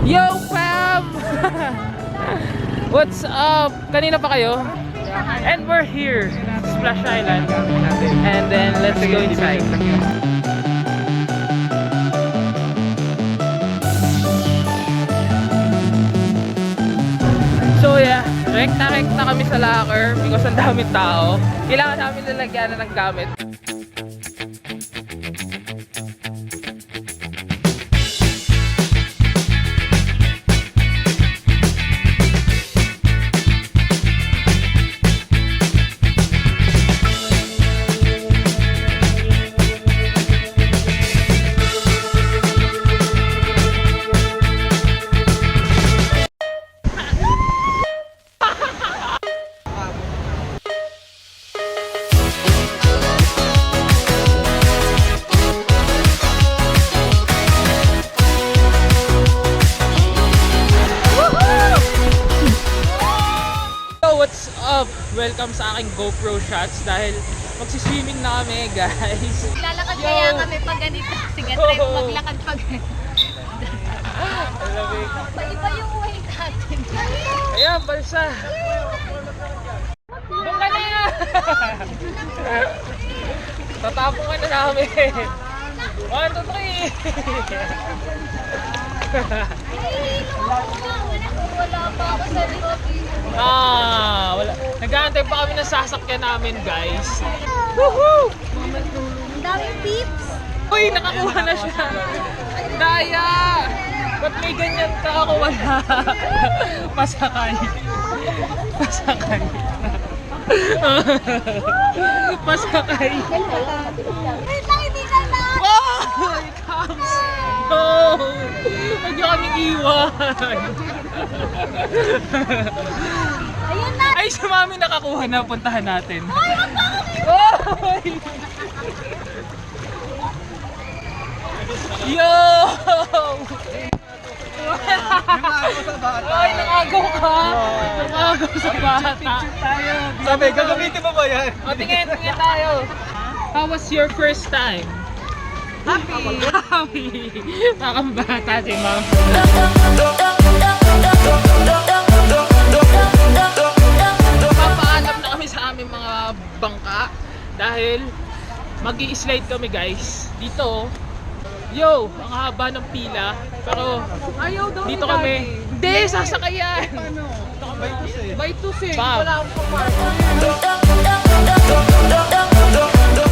Yo fam! What's up? Kanina pa kayo? And we're here, Splash Island. And then let's go inside. So yeah, rekta-rekta kami sa locker because ang daming tao. Kailangan namin lalagyan ng gamit. What's up? Welcome sa aking GoPro shots dahil magsiswimming na kami guys. Lalakad kaya kami pag ganito. Sige, try mo maglakad pag ganito. Iba yung way natin. Ayan, balsa. Doon ka na yan. Tatapong ka na namin. 1, 2, 3. Wala pa ako sa likod. Wala. Nag-aantay pa kami ng sasakyan namin, guys. Woohoo! Ang daming peeps. Uy, nakakuha na siya. Daya! Ba't may ganyan ka? Ako wala. Pasakay. Pasakay. Pasakay. Wait lang, hindi na lang. Oh! It comes! Oh! Huwag niyo kami iwan. Ayun na. Ay, si Mami nakakuha na. Puntahan natin. Ay, wag pa kami. Oy! Yo! Ay, nakagaw ka! Nakagaw sa bata. Sabi, gagamitin mo ba yan? O, tingin tayo. How was your first time? Happy! Happy! Nakakambata si Ma'am. Papaalam na kami sa aming mga bangka dahil mag-i-slide kami guys. Dito, yo, ang haba ng pila. Pero Ayaw daw dito kami. Hindi, sasakayan. Ano? By two eh. Wala akong papark.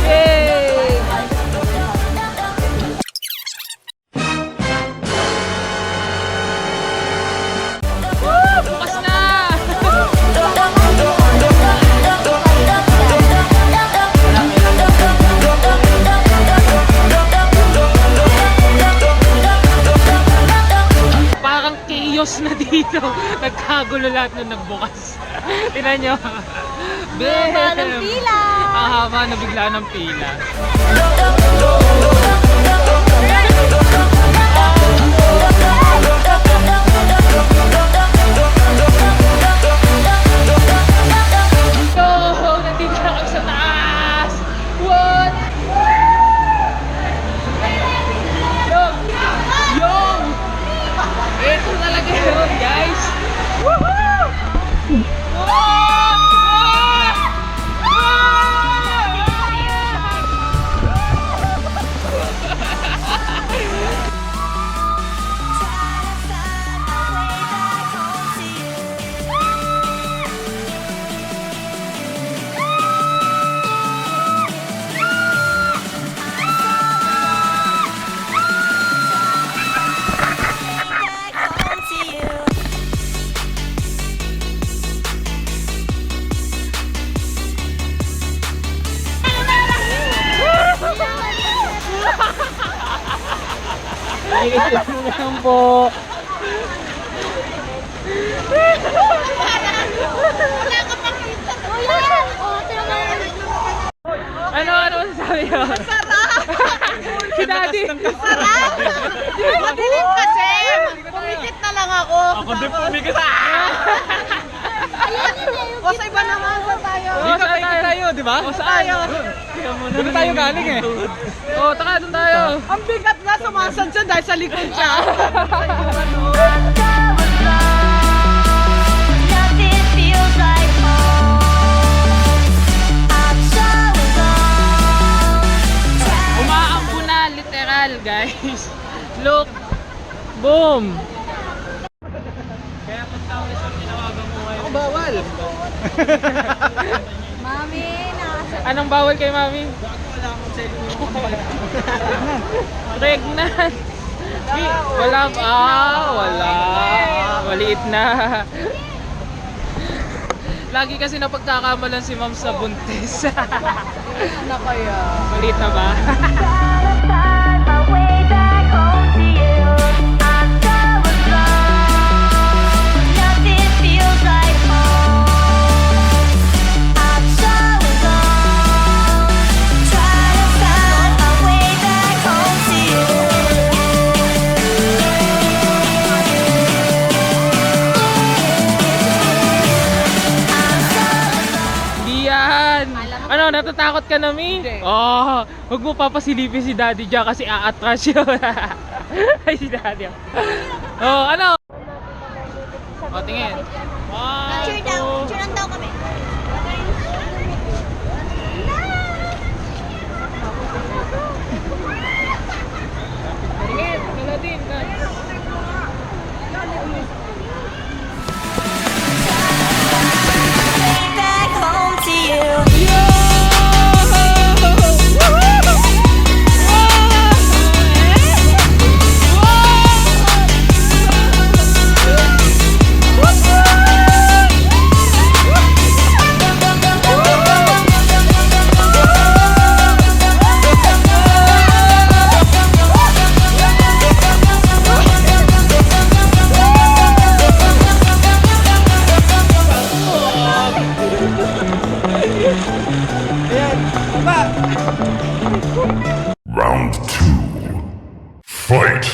Yay! Woo! Bukas na! Parang chaos na dito. Nagkagulo lahat nung nagbukas. Tingnan nyo. Haba ng pila. Ang haba na bigla ng pila. Yo! Nandito na kami sa taas! What? Yo! Yo! Ito talaga yun, guys! Woohoo! What? Yan po. Wala ka pakita. Kuya! Oh, tinanong mo. Ano sabi mo? Sarap! Si Daddy. Sarap! Di ba madilim kasi? Pumikit na lang ako. Ako din pumigas. O sa iba naman, saan tayo? Oo, Dito saan tayo? tayo, di ba? O saan? Doon tayo galing eh. Oo, taka doon tayo. Ang bigat nga sumasadya dahil sa likod siya. Nothing feels like home. I'm so alone. Umaambo na, literal guys. Look. Boom. Kaya pag tao isang tinawagan mo ngayon. Ako bawal. Mami, nasa... Anong bawal kay mami? Wala akong cellphone. Pregnant. Wala pa. Wala. Maliit na. Lagi kasi napagkakamalan si ma'am sa buntis. Ano kaya? Maliit na ba? Find my way back home to you. I'm so alone. Nothing feels like home. I'm so alone. Trying to find my way back home to you. Hindi yan. Ano, natatakot ka na, Mi? Hindi. Oh, huwag mo papasilipin si Daddy dyan kasi a-attract yun. Ay, si Daddy. Oh, ano? O, tingin. Cheer daw. Cheer daw kami. Tingin, wala din. Way back home to you. Ayan, baba. Round two. Fight!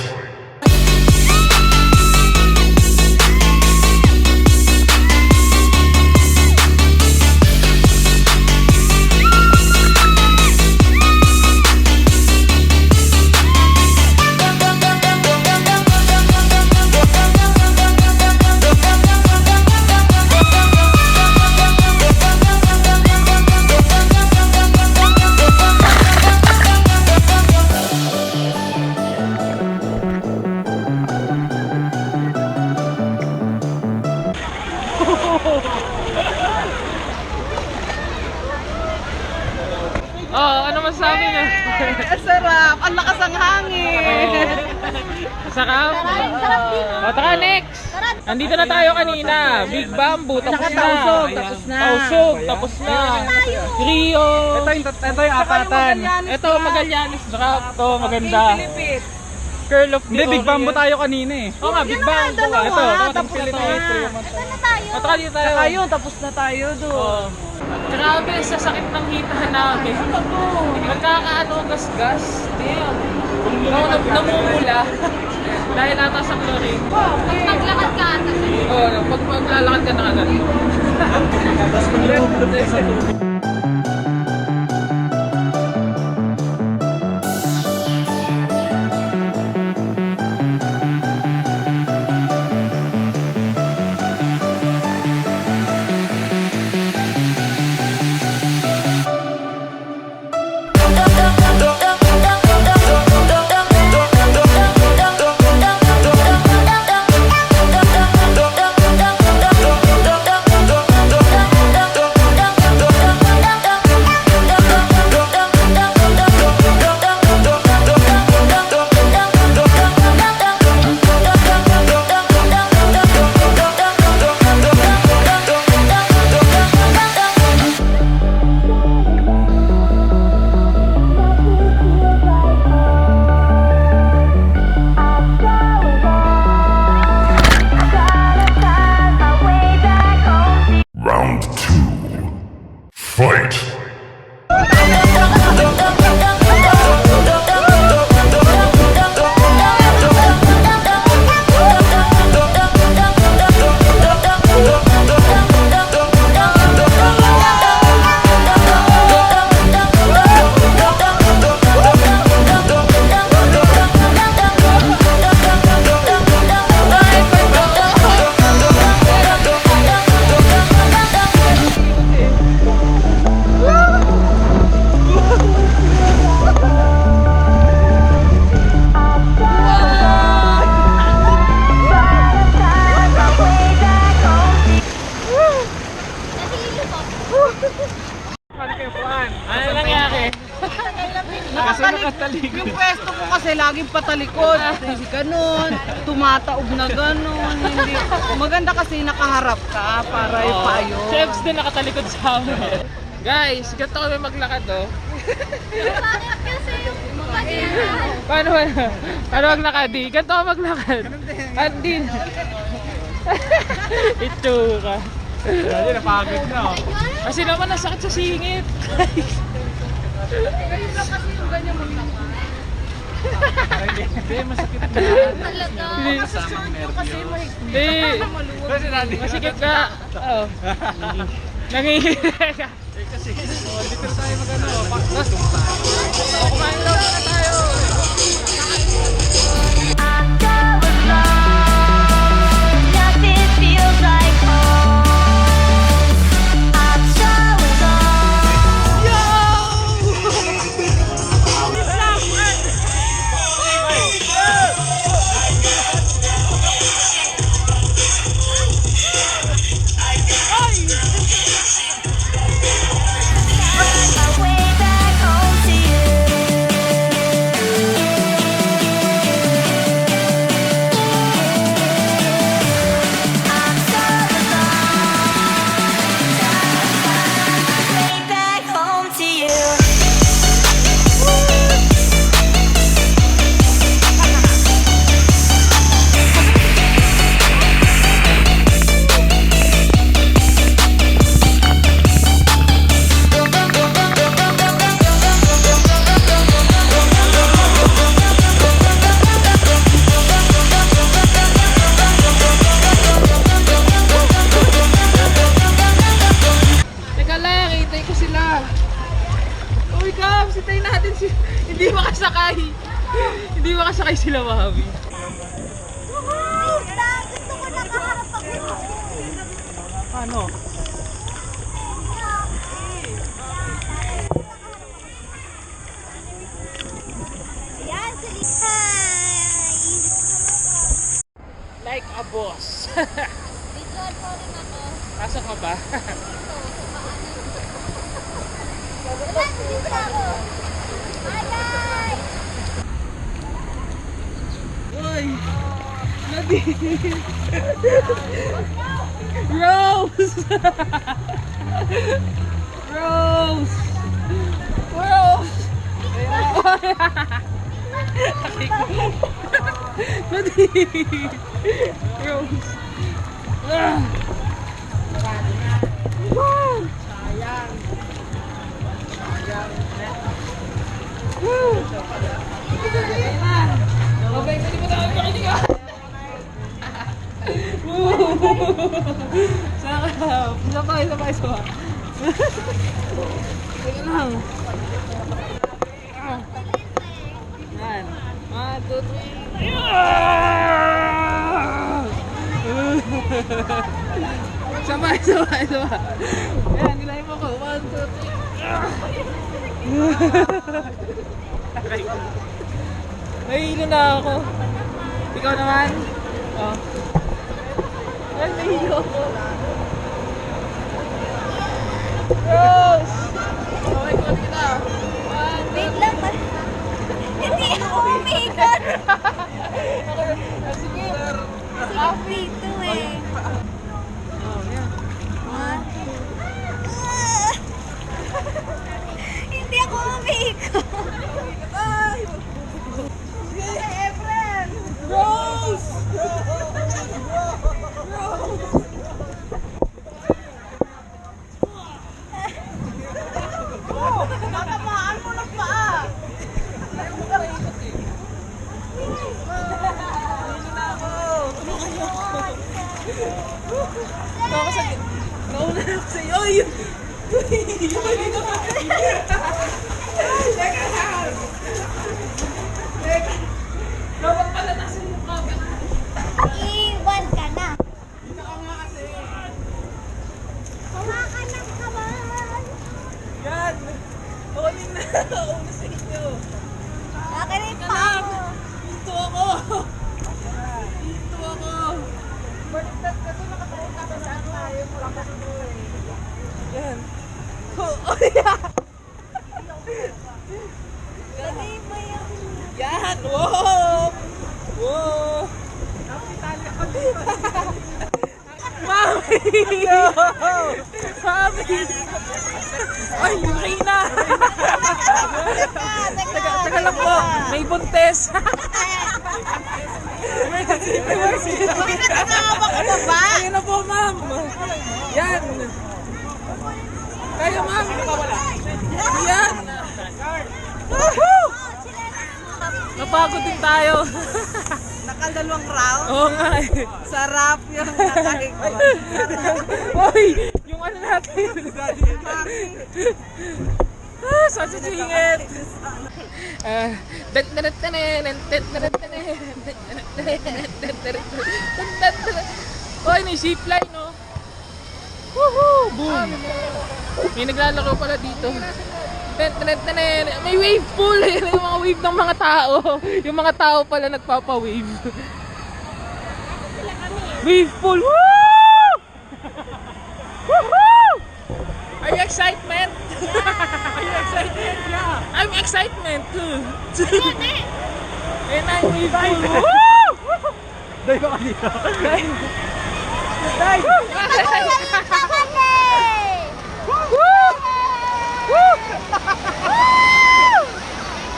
Oh, ano masabi niyo? Ang sarap. Ang lakas ang hangin. Sarap. O, taka next. Andito na tayo kanina. Big Bamboo, tapos na. Nakatausog, tapos na. Tausog, tapos na. Rio. Ito yung apatan. Ito, Magallanes Drop. Ito, maganda. Pilipit. Curl of the Hindi, Big Bamboo Orient. tayo kanina eh. Oo nga, Big Bamboo. dalawa. Ito, Tapos na tayo. Ito na tayo. O, taka dito tayo. Saka yun, tapos na tayo doon. Oh. Grabe, sa sakit ng hita namin. Nagkakaano, gas-gas. Damn. Namumula. Dahil ata sa chlorine. Maglakad ka ata. Oo, pag maglalakad ka na agad. Yung pwesto ko kasi laging patalikod. Kasi ganun, tumataob na ganun. Hindi. Maganda kasi nakaharap ka para ipayo. Chefs din nakatalikod sa amin. Guys, ganito kami maglakad oh. Bakit kasi yung kanina? Paano maglakad di? Ganito ka maglakad. Andin. Ito ka. Dali, napagod na. Oh. Kasi naman nasakit sa singit. Hindi, masakit na. Talaga. Kasamang nervyos. Eh, Kasi natin. masikip ka. Oo. Nangihingi ka. Kasi, dito na tayo mag-ano. Pakitong tayo. Kumain daw na tayo. I'm going wrong. Nothing feels like home. I'm so alone. On my way back home to you. I'm so alone. Way back home to you. Teka lang, hintay ko sila. Uy, Kam, sintay natin si... Hindi makasakay. Hindi makasakay sila, Mami. Gusto ko nakaharap ako. Ano? Yan, Hi! Like a boss. Visual po rin ako. Pasok ka ba? Wala, dito ako. Hi, guys! Rose! Rose! Rose! Rose! Ah! Okay, hindi mo tayo makinig. Sarap! Sabay. Sige lang. Yan. 1, 2, 3. Sabay. Yan, nilayin mo ko. 1, 2, 3. Nahihilo na ako. Ikaw naman? Oh. Yan, nahihilo ako. Rose! Okay, ko kita. 1, Wait lang, hindi ako umikot. sige. Dito eh. Oh, yan. Hindi ako umikot. Rose! Tatamaan mo ng paa. Nauna na ako sa'yo. Ay! Teka lang! Teka! Dapat pala nasa yung camera. Iwan ka na. Hawakan ng kaban. Yan! Uling na! Una sa inyo! Akin yung paa mo. Dito ako! Dito ako! Baliktad ka to, nakataon ka saan tayo. Mula ka dito eh. Yan. Oh, yeah! Sabi mo yung Mami! Mami! Ay, laki na! Taga lang po, may buntes. Ayun na po, ma'am. Yan. Kaya, ma'am. Yan. Woohoo! Napagod din tayo. Nakadalawang round. Oo nga eh. Sarap yung nakaikot. Hoy! Yung ano natin. Saan sa singit? Hoy, may zipline, no? Woohoo! Boom! May naglalaro pala dito. May wave pool eh. Yung mga wave ng mga tao. Yung mga tao pala nagpapa-wave. Wave pool! Woo! Woohoo! Are you excitement? Are you excited? Yeah. I'm excitement too. And I'm wave pool. Woo! Dahil ba kanina? Dahil!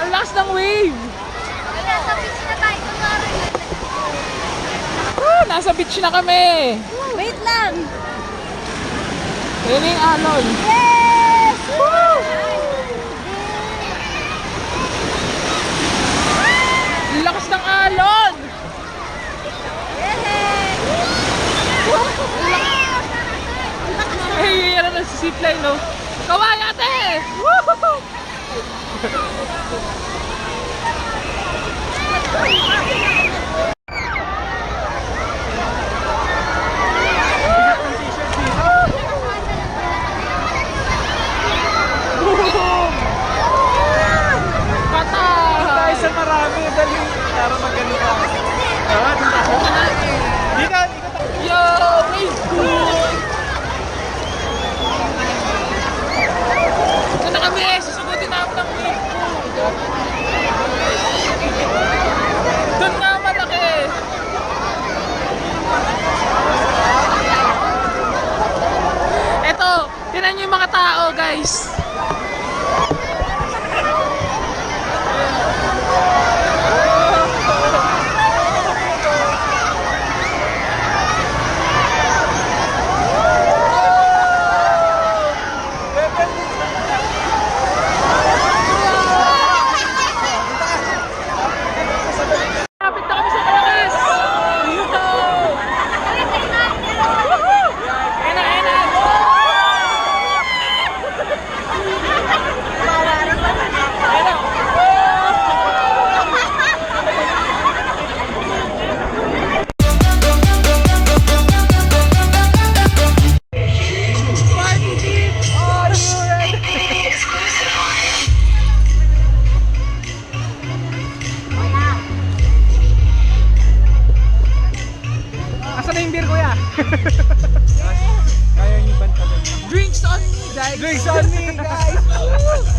Ang lakas ng wave! Nasa beach na kami! Wait lang! Yan yung alon. Yes! Woo! Ang lakas ng alon! Ay, yan na si zipline, no? Kaway, ate! Woo! Tayo sa marami. Dali. Para magano ka. Ah, dun tayo. Di ka. Yo, wave pool! Ito na kami, susugutin namin ng wave pool. Doon na malaki. Eto, tinan nyo yung mga tao, guys. Kapit na kami sa Maracas! Woohoo! Ayan na, ayan na! Ayan na! Party deep! Are you ready? Asan na yung beer, kuya? Kaya yung banta doon. Drinks on me, guys! Drinks on me, guys!